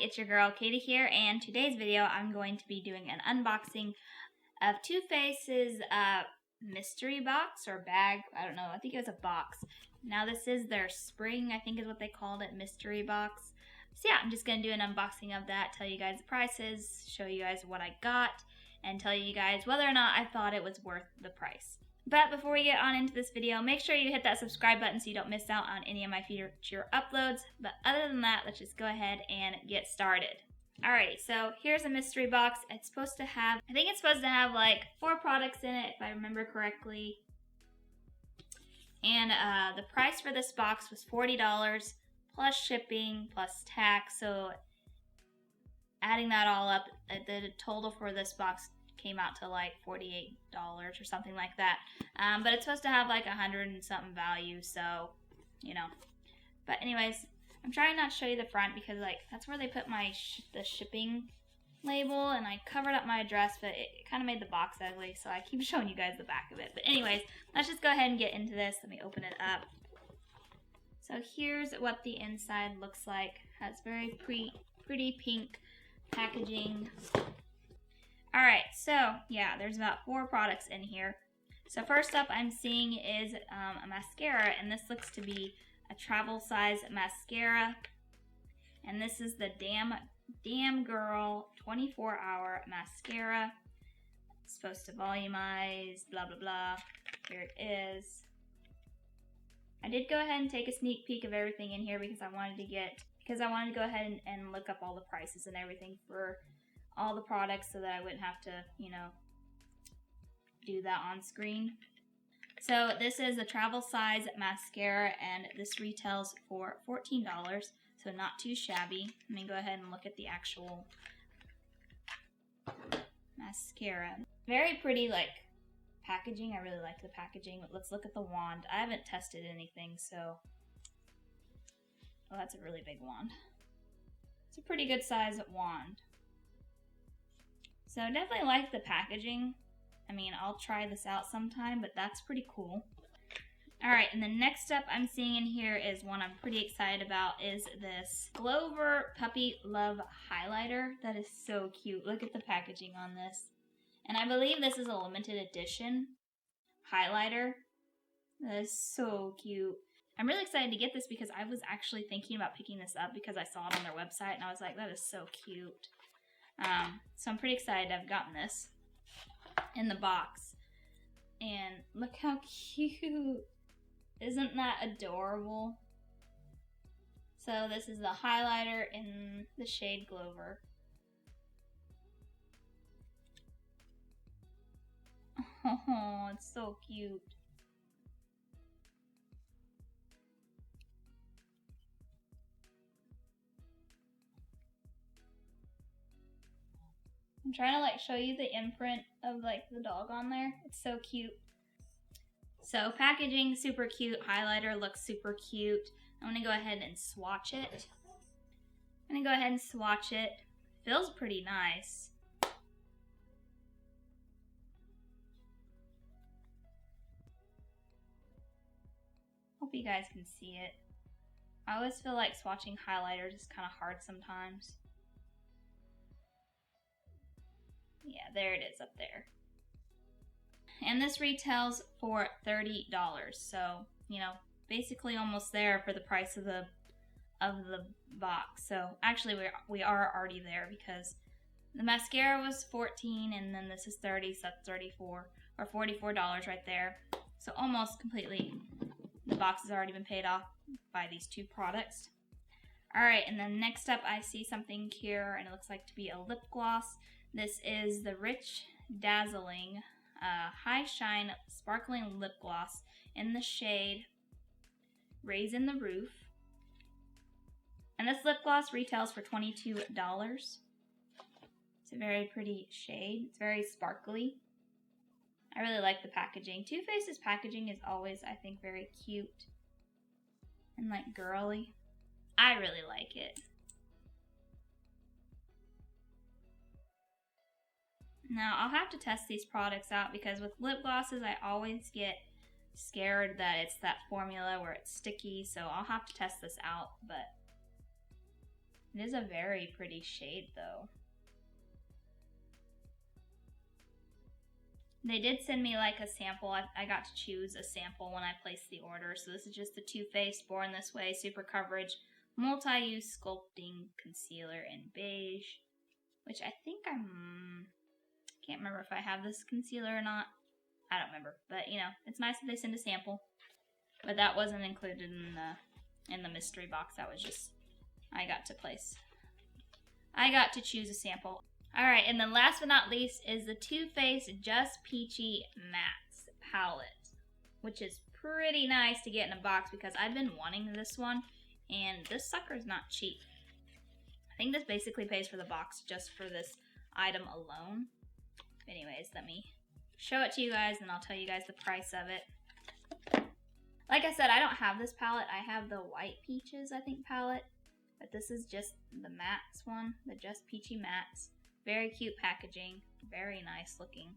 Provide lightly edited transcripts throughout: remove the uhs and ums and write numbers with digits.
it's your girl Katie here, and today's video I'm going to be doing an unboxing of Too Faced's mystery box or bag. I don't know, I think it was a box. Now this is their spring, I think is what they called it, mystery box. So yeah, I'm just going to do an unboxing of that, tell you guys the prices, show you guys what I got, and tell you guys whether or not I thought it was worth the price. But before we get on into this video, make sure you hit that subscribe button so you don't miss out on any of my future uploads. But other than that, let's just go ahead and get started. Alrighty, so here's a mystery box. It's supposed to have, I think it's supposed to have like 4 products in it, if I remember correctly. And the price for this box was $40 plus shipping plus tax. So adding that all up, the total for this box came out to like $48 or something like that. But it's supposed to have like 100 and something value, so, you know. But anyways, I'm trying not to show you the front because like that's where they put my the shipping label, and I covered up my address, but it kind of made the box ugly, so I keep showing you guys the back of it. But anyways, let's just go ahead and get into this. Let me open it up. So here's what the inside looks like. Has very pretty pink packaging. Alright, so yeah, there's about 4 products in here. So first up I'm seeing is a mascara, and this looks to be a travel size mascara. And this is the Damn Girl 24-hour mascara. It's supposed to volumize, blah blah blah. Here it is. I did go ahead and take a sneak peek of everything in here because I wanted to go ahead and look up all the prices and everything for all the products so that I wouldn't have to, you know, do that on screen. So this is a travel size mascara, and this retails for $14, so not too shabby. Let me go ahead and look at the actual mascara. Very pretty, like, packaging. I really like the packaging. Let's look at the wand. I haven't tested anything, so... Oh, that's a really big wand. It's a pretty good size wand. So I definitely like the packaging. I mean, I'll try this out sometime, but that's pretty cool. Alright, and the next step I'm seeing in here is one I'm pretty excited about, is this Glover Puppy Love Highlighter. That is so cute. Look at the packaging on this. And I believe this is a limited edition highlighter. That is so cute. I'm really excited to get this because I was actually thinking about picking this up because I saw it on their website and I was like, that is so cute. So I'm pretty excited to have gotten this in the box. And look how cute. Isn't that adorable? So this is the highlighter in the shade Glover. Oh, it's so cute. I'm trying to like show you the imprint of like the dog on there. It's so cute. So packaging, super cute. Highlighter looks super cute. I'm gonna go ahead and swatch it. Feels pretty nice. Hope you guys can see it. I always feel like swatching highlighters is kind of hard sometimes. Yeah, there it is up there. And this retails for $30. So, you know, basically almost there for the price of the box. So actually we are already there because the mascara was $14 and then this is $30, so that's $34 or $44 right there. So almost completely the box has already been paid off by these 2 products. Alright, and then next up I see something here, and it looks like to be a lip gloss. This is the Rich Dazzling High Shine Sparkling Lip Gloss in the shade Raisin the Roof. And this lip gloss retails for $22. It's a very pretty shade. It's very sparkly. I really like the packaging. Too Faced's packaging is always, I think, very cute and like girly. I really like it. Now, I'll have to test these products out because with lip glosses, I always get scared that it's that formula where it's sticky, so I'll have to test this out, but It is a very pretty shade though. They did send me like a sample. I got to choose a sample when I placed the order. So this is just the Too Faced Born This Way Super Coverage Multi-Use Sculpting Concealer in beige. Which I think can't remember if I have this concealer or not. I don't remember. But, you know, it's nice that they send a sample. But that wasn't included in the mystery box. That was just, I got to choose a sample. Alright, and then last but not least is the Too Faced Just Peachy Mattes palette, which is pretty nice to get in a box because I've been wanting this one, and this sucker's not cheap. I think this basically pays for the box just for this item alone. Anyways, let me show it to you guys and I'll tell you guys the price of it. Like I said, I don't have this palette. I have the White Peaches, I think, palette. But this is just the mattes one, the Just Peachy Mattes. Very cute packaging, very nice looking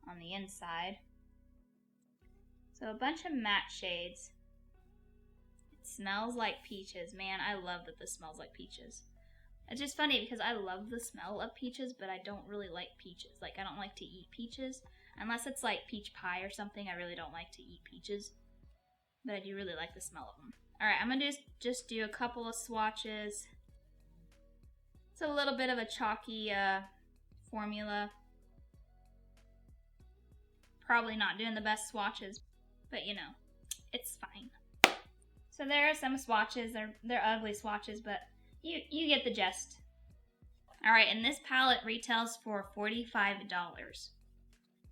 on the inside. So a bunch of matte shades. It smells like peaches. Man, I love that this smells like peaches. It's just funny because I love the smell of peaches, but I don't really like peaches. Like, I don't like to eat peaches. Unless it's like peach pie or something, I really don't like to eat peaches. But I do really like the smell of them. Alright, I'm going to just do a couple of swatches. It's a little bit of a chalky formula. Probably not doing the best swatches, but you know, it's fine. So there are some swatches. They're ugly swatches, but you get the gist. Alright, and this palette retails for $45,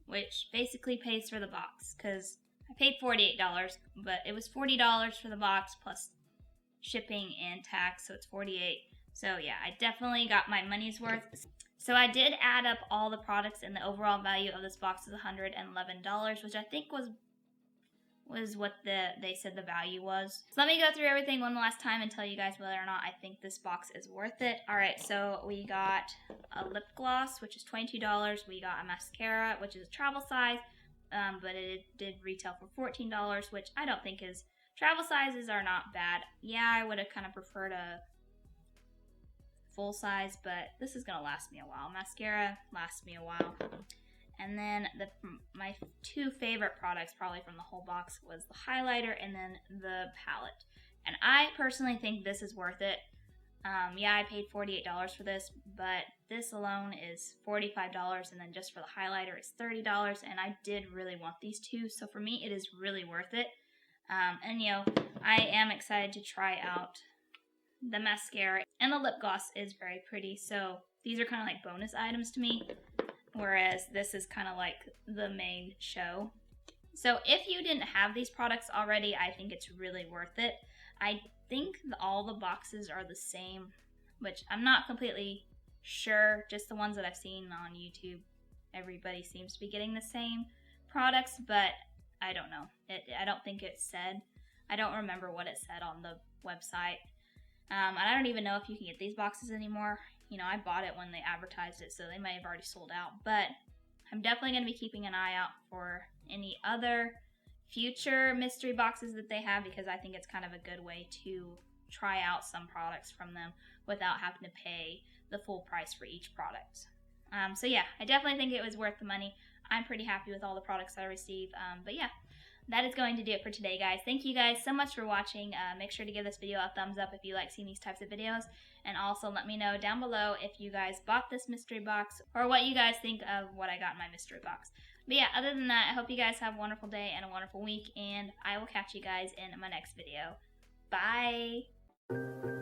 which basically pays for the box, because I paid $48, but it was $40 for the box plus shipping and tax, so it's $48. So yeah, I definitely got my money's worth. So I did add up all the products, and the overall value of this box is $111, which I think was what they said the value was. So let me go through everything one last time and tell you guys whether or not I think this box is worth it. Alright, so we got a lip gloss, which is $22. We got a mascara, which is a travel size, but it did retail for $14, which I don't think is... Travel sizes are not bad. Yeah, I would have kind of preferred a full size, but this is gonna last me a while. Mascara lasts me a while. And then my two favorite products probably from the whole box was the highlighter and then the palette. And I personally think this is worth it. Yeah, I paid $48 for this, but this alone is $45, and then just for the highlighter it's $30, and I did really want these two, so for me it is really worth it. And you know, I am excited to try out the mascara, and the lip gloss is very pretty, so these are kind of like bonus items to me, whereas this is kind of like the main show. So if you didn't have these products already, I think it's really worth it. I think all the boxes are the same, which I'm not completely sure, just the ones that I've seen on YouTube. Everybody seems to be getting the same products, but I don't know. I don't think it said. I don't remember what it said on the website. And I don't even know if you can get these boxes anymore. You know, I bought it when they advertised it, so they may have already sold out. But I'm definitely going to be keeping an eye out for any other future mystery boxes that they have, because I think it's kind of a good way to try out some products from them without having to pay the full price for each product. So yeah, I definitely think it was worth the money. I'm pretty happy with all the products that I received. But yeah, that is going to do it for today, guys. Thank you guys so much for watching. Make sure to give this video a thumbs up if you like seeing these types of videos. And also let me know down below if you guys bought this mystery box or what you guys think of what I got in my mystery box. But yeah, other than that, I hope you guys have a wonderful day and a wonderful week. And I will catch you guys in my next video. Bye!